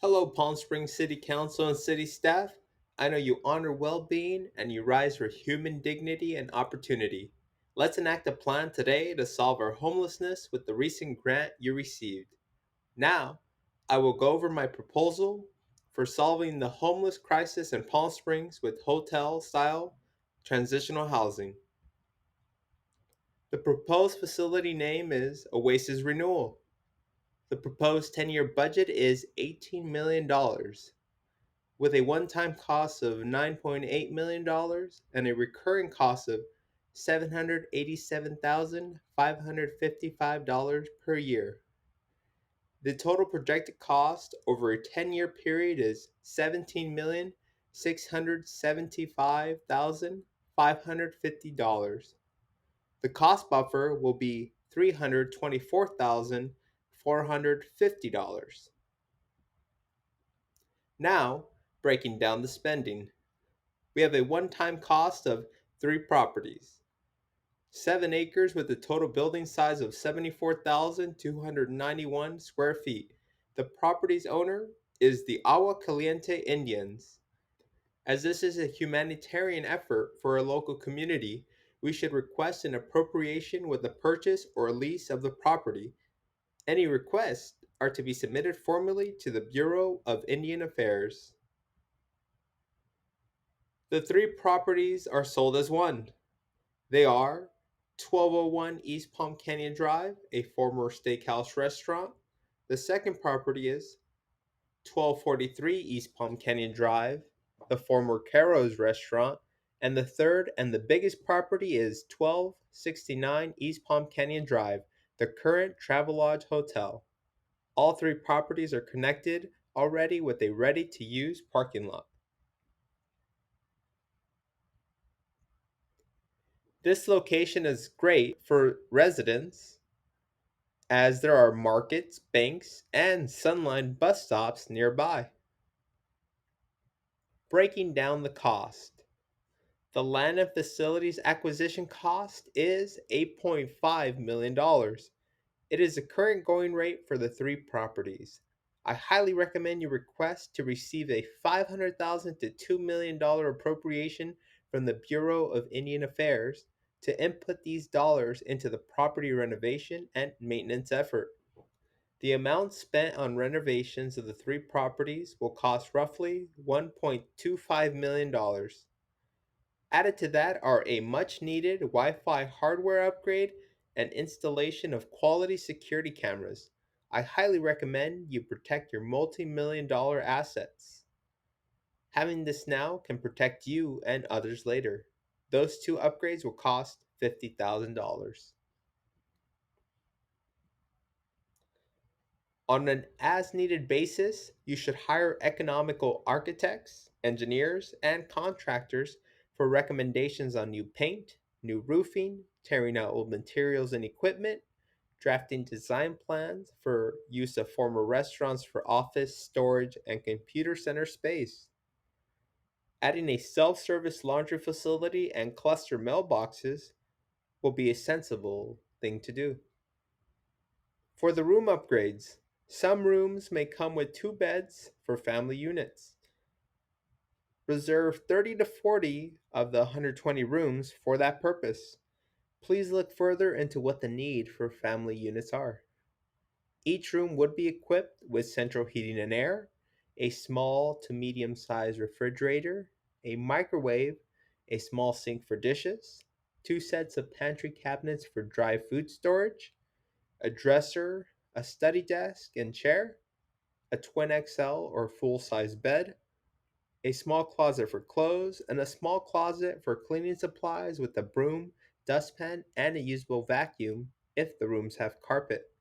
Hello, Palm Springs City Council and city staff. I know you honor well being and you rise for human dignity and opportunity. Let's enact a plan today to solve our homelessness with the recent grant you received. Now, I will go over my proposal for solving the homeless crisis in Palm Springs with hotel style transitional housing. The proposed facility name is Oasis Renewal. The proposed 10-year budget is $18 million, with a one time cost of $9.8 million and a recurring cost of $787,555 per year. The total projected cost over a 10-year period is $17,675,550. The cost buffer will be $324,450. Now, breaking down the spending. We have a one time cost of three properties: 7 acres with a total building size of 74,291 square feet. The property's owner is the Agua Caliente Indians. As this is a humanitarian effort for a local community, we should request an appropriation with the purchase or lease of the property. Any requests are to be submitted formally to the Bureau of Indian Affairs. The three properties are sold as one. They are 1201 East Palm Canyon Drive, a former steakhouse restaurant. The second property is 1243 East Palm Canyon Drive, the former Caro's restaurant. And the third and the biggest property is 1269 East Palm Canyon Drive, the current Travelodge Hotel. All three properties are connected already with a ready to use parking lot. This location is great for residents as there are markets, banks, and Sunline bus stops nearby. Breaking down the cost. The land and facilities acquisition cost is $8.5 million. It is the current going rate for the three properties. I highly recommend you request to receive a $500,000 to $2 million appropriation from the Bureau of Indian Affairs to input these dollars into the property renovation and maintenance effort. The amount spent on renovations of the three properties will cost roughly $1.25 million. Added to that are a much needed Wi Fi hardware upgrade and installation of quality security cameras. I highly recommend you protect your multi-million-dollar assets. Having this now can protect you and others later. Those two upgrades will cost $50,000. On an as needed basis, you should hire economical architects, engineers, and contractors for recommendations on new paint, new roofing, tearing out old materials and equipment, drafting design plans for use of former restaurants for office, storage, and computer center space. Adding a self service laundry facility and cluster mailboxes will be a sensible thing to do. For the room upgrades, some rooms may come with two beds for family units. Reserve 30 to 40 of the 120 rooms for that purpose. Please look further into what the need for family units are. Each room would be equipped with central heating and air, a small to medium sized refrigerator, a microwave, a small sink for dishes, two sets of pantry cabinets for dry food storage, a dresser, a study desk and chair, a twin XL or full size bed, a small closet for clothes, and a small closet for cleaning supplies with a broom, dustpan, and a usable vacuum if the rooms have carpet.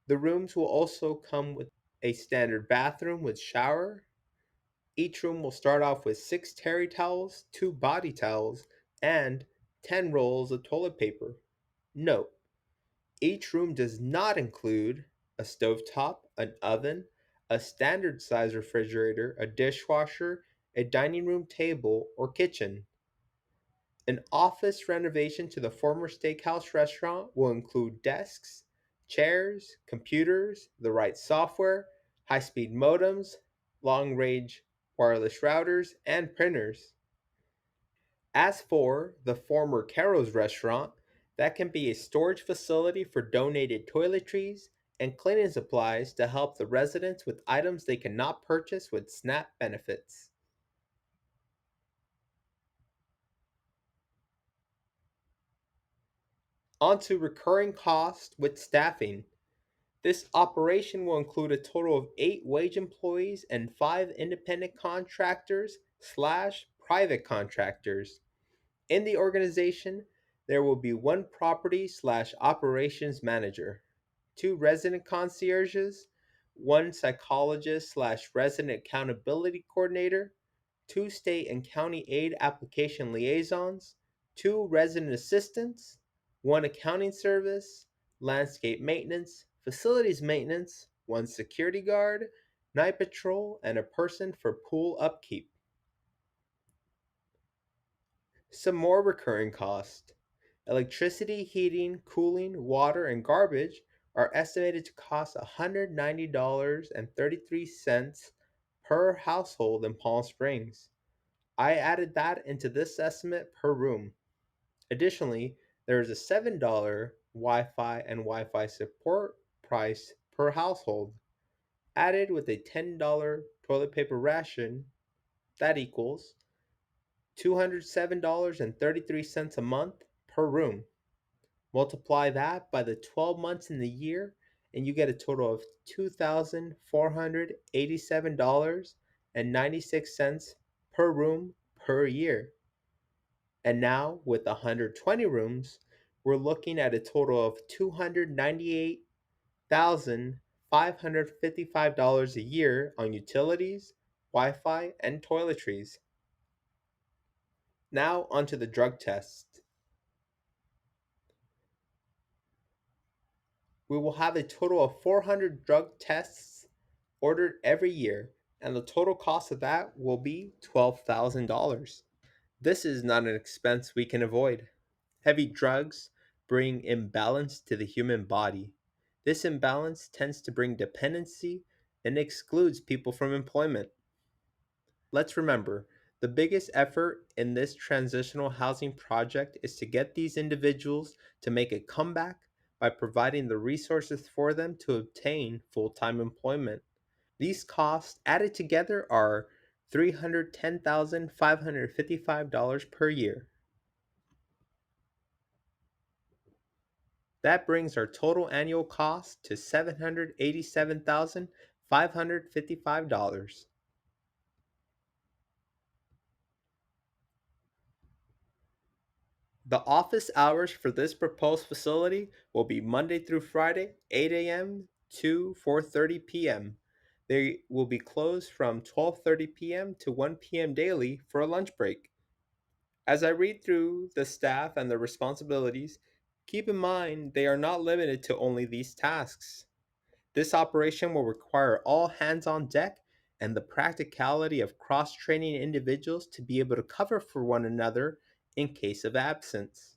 The rooms will also come with a standard bathroom with shower. Each room will start off with 6 terry towels, 2 body towels, and 10 rolls of toilet paper. Note: each room does not include a stovetop, an oven, a standard size refrigerator, a dishwasher, a dining room table, or kitchen. An office renovation to the former steakhouse restaurant will include desks, chairs, computers, the right software, high speed modems, long range wireless routers, and printers. As for the former Caro's restaurant, that can be a storage facility for donated toiletries and cleaning supplies to help the residents with items they cannot purchase with SNAP benefits. On to recurring costs with staffing. This operation will include a total of 8 wage employees and 5 independent contractors slash private contractors. In the organization, there will be one property slash operations manager, 2 resident concierges, one psychologist slash resident accountability coordinator, 2 state and county aid application liaisons, 2 resident assistants, one accounting service, landscape maintenance, facilities maintenance, one security guard, night patrol, and a person for pool upkeep. Some more recurring costs. Electricity, heating, cooling, water, and garbage are estimated to cost $190.33 per household in Palm Springs. I added that into this estimate per room. Additionally, there is a $7 Wi Fi and Wi Fi support price per household. Added with a $10 toilet paper ration, that equals $207.33 a month per room. Multiply that by the 12 months in the year, and you get a total of $2,487.96 per room per year. And now, with 120 rooms, we're looking at a total of $298,555 a year on utilities, Wi Fi, and toiletries. Now, onto the drug test. We will have a total of 400 drug tests ordered every year, and the total cost of that will be $12,000. This is not an expense we can avoid. Heavy drugs bring imbalance to the human body. This imbalance tends to bring dependency and excludes people from employment. Let's remember, the biggest effort in this transitional housing project is to get these individuals to make a comeback by providing the resources for them to obtain full time employment. These costs added together are $310,555 per year. That brings our total annual cost to $787,555. The office hours for this proposed facility will be Monday through Friday, 8 a.m. to 4:30 p.m. They will be closed from 12:30 p.m. to 1 p.m. daily for a lunch break. As I read through the staff and their responsibilities, keep in mind they are not limited to only these tasks. This operation will require all hands on deck and the practicality of cross training individuals to be able to cover for one another in case of absence.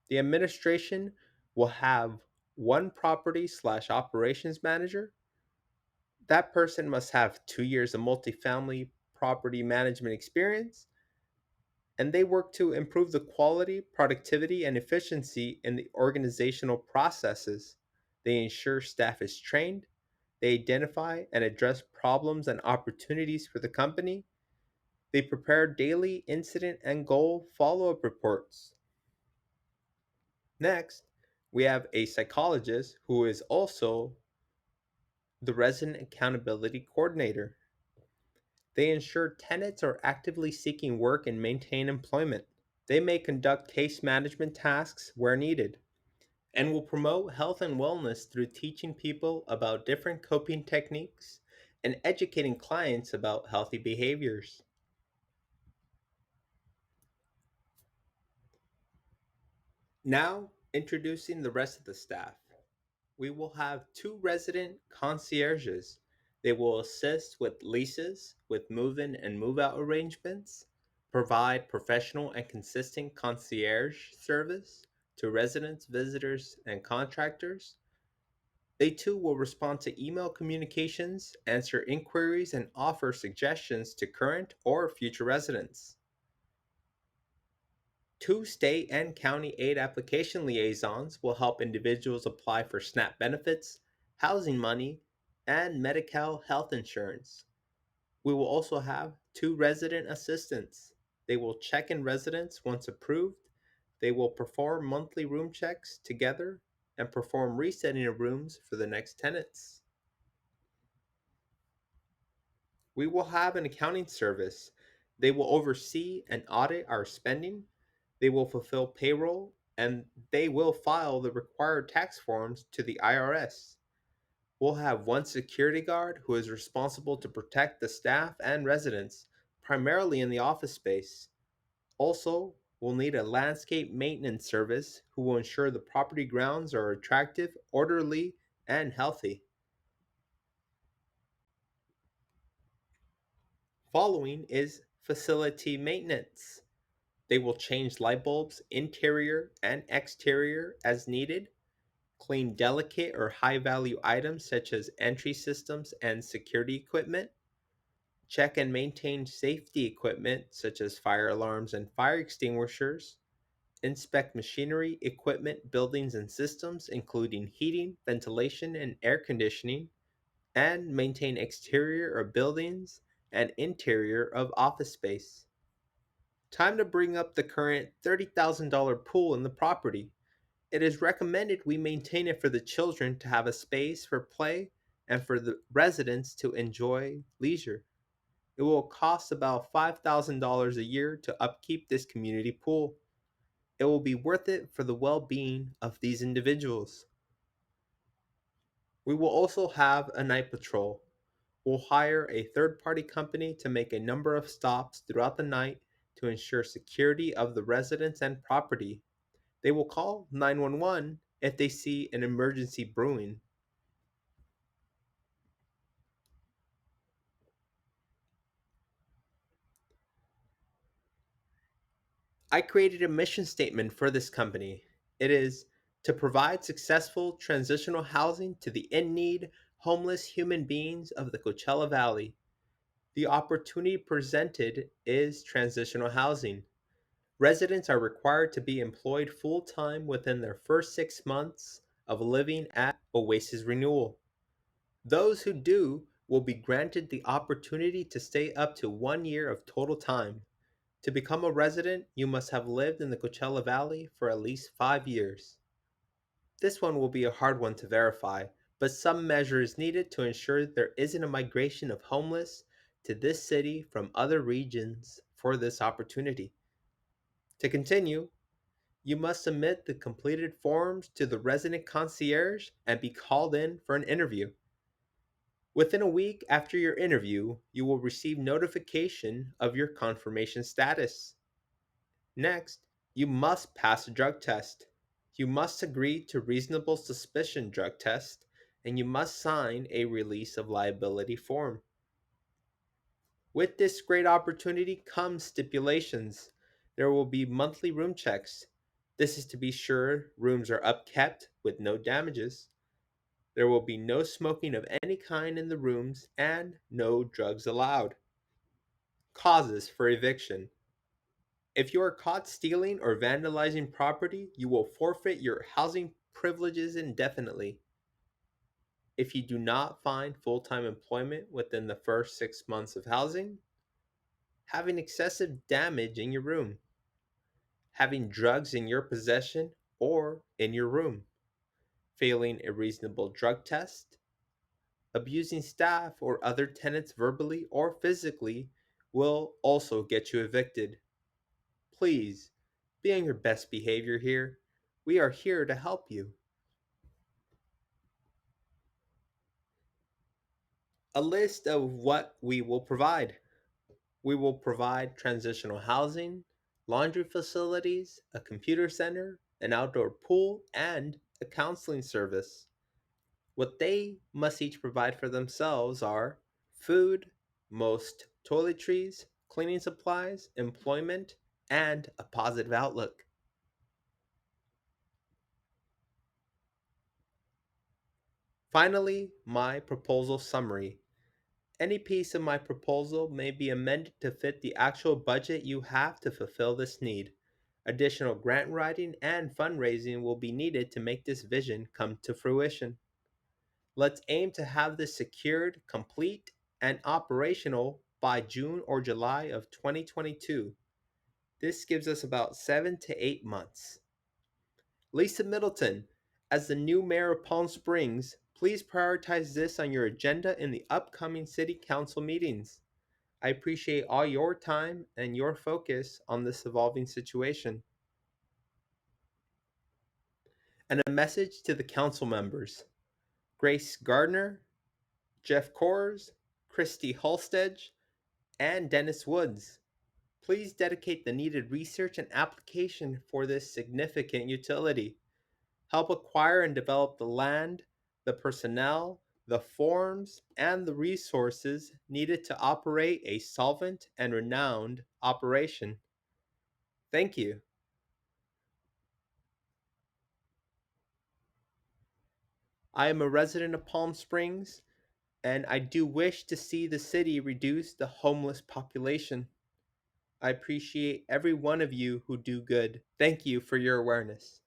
The administration will have one property slash operations manager. That person must have 2 years of multifamily property management experience, and they work to improve the quality, productivity, and efficiency in the organizational processes. They ensure staff is trained, they identify and address problems and opportunities for the company, they prepare daily incident and goal follow up reports. Next, we have a psychologist who is also the resident accountability coordinator. They ensure tenants are actively seeking work and maintain employment. They may conduct case management tasks where needed and will promote health and wellness through teaching people about different coping techniques and educating clients about healthy behaviors. Now, introducing the rest of the staff. We will have 2 resident concierges. They will assist with leases, with move in and move out arrangements, provide professional and consistent concierge service to residents, visitors, and contractors. They too will respond to email communications, answer inquiries, and offer suggestions to current or future residents. Two state and county aid application liaisons will help individuals apply for SNAP benefits, housing money, and Medi-Cal health insurance. We will also have two resident assistants. They will check in residents once approved. They will perform monthly room checks together and perform resetting of rooms for the next tenants. We will have an accounting service. They will oversee and audit our spending. They will fulfill payroll and they will file the required tax forms to the IRS. We'll have one security guard who is responsible to protect the staff and residents, primarily in the office space. Also, we'll need a landscape maintenance service who will ensure the property grounds are attractive, orderly, and healthy. Following is facility maintenance. They will change light bulbs, interior and exterior, as needed, clean delicate or high value items such as entry systems and security equipment, check and maintain safety equipment such as fire alarms and fire extinguishers, inspect machinery, equipment, buildings, and systems, including heating, ventilation, and air conditioning, and maintain exterior of buildings and interior of office space. Time to bring up the current $30,000 pool in the property. It is recommended we maintain it for the children to have a space for play and for the residents to enjoy leisure. It will cost about $5,000 a year to upkeep this community pool. It will be worth it for the well being of these individuals. We will also have a night patrol. We'll hire a third party company to make a number of stops throughout the night to ensure security of the residents and property. They will call 911 if they see an emergency brewing. I created a mission statement for this company. It is to provide successful transitional housing to the in need, homeless human beings of the Coachella Valley. The opportunity presented is transitional housing. Residents are required to be employed full time within their first 6 months of living at Oasis Renewal. Those who do will be granted the opportunity to stay up to 1 year of total time. To become a resident, you must have lived in the Coachella Valley for at least 5 years. This one will be a hard one to verify, but some measure is needed to ensure there isn't a migration of homeless to this city from other regions for this opportunity. To continue, you must submit the completed forms to the resident concierge and be called in for an interview. Within a week after your interview, you will receive notification of your confirmation status. Next, you must pass a drug test. You must agree to reasonable suspicion drug test, and you must sign a release of liability form. With this great opportunity comes stipulations. There will be monthly room checks. This is to be sure rooms are upkept with no damages. There will be no smoking of any kind in the rooms and no drugs allowed. Causes for eviction. If you are caught stealing or vandalizing property, you will forfeit your housing privileges indefinitely. If you do not find full time employment within the first 6 months of housing, having excessive damage in your room, having drugs in your possession or in your room, failing a reasonable drug test, abusing staff or other tenants verbally or physically will also get you evicted. Please be on your best behavior here. We are here to help you. A list of what we will provide. We will provide transitional housing, laundry facilities, a computer center, an outdoor pool, and a counseling service. What they must each provide for themselves are food, most toiletries, cleaning supplies, employment, and a positive outlook. Finally, my proposal summary. Any piece of my proposal may be amended to fit the actual budget you have to fulfill this need. Additional grant writing and fundraising will be needed to make this vision come to fruition. Let's aim to have this secured, complete, and operational by June or July of 2022. This gives us about 7 to 8 months. Lisa Middleton, as the new mayor of Palm Springs, please prioritize this on your agenda in the upcoming city council meetings. I appreciate all your time and your focus on this evolving situation. And a message to the council members: Grace Gardner, Jeff Kors, Christy Halstead, and Dennis Woods. Please dedicate the needed research and application for this significant utility. Help acquire and develop the land, the personnel, the forms, and the resources needed to operate a solvent and renowned operation. Thank you. I am a resident of Palm Springs, and I do wish to see the city reduce the homeless population. I appreciate every one of you who do good. Thank you for your awareness.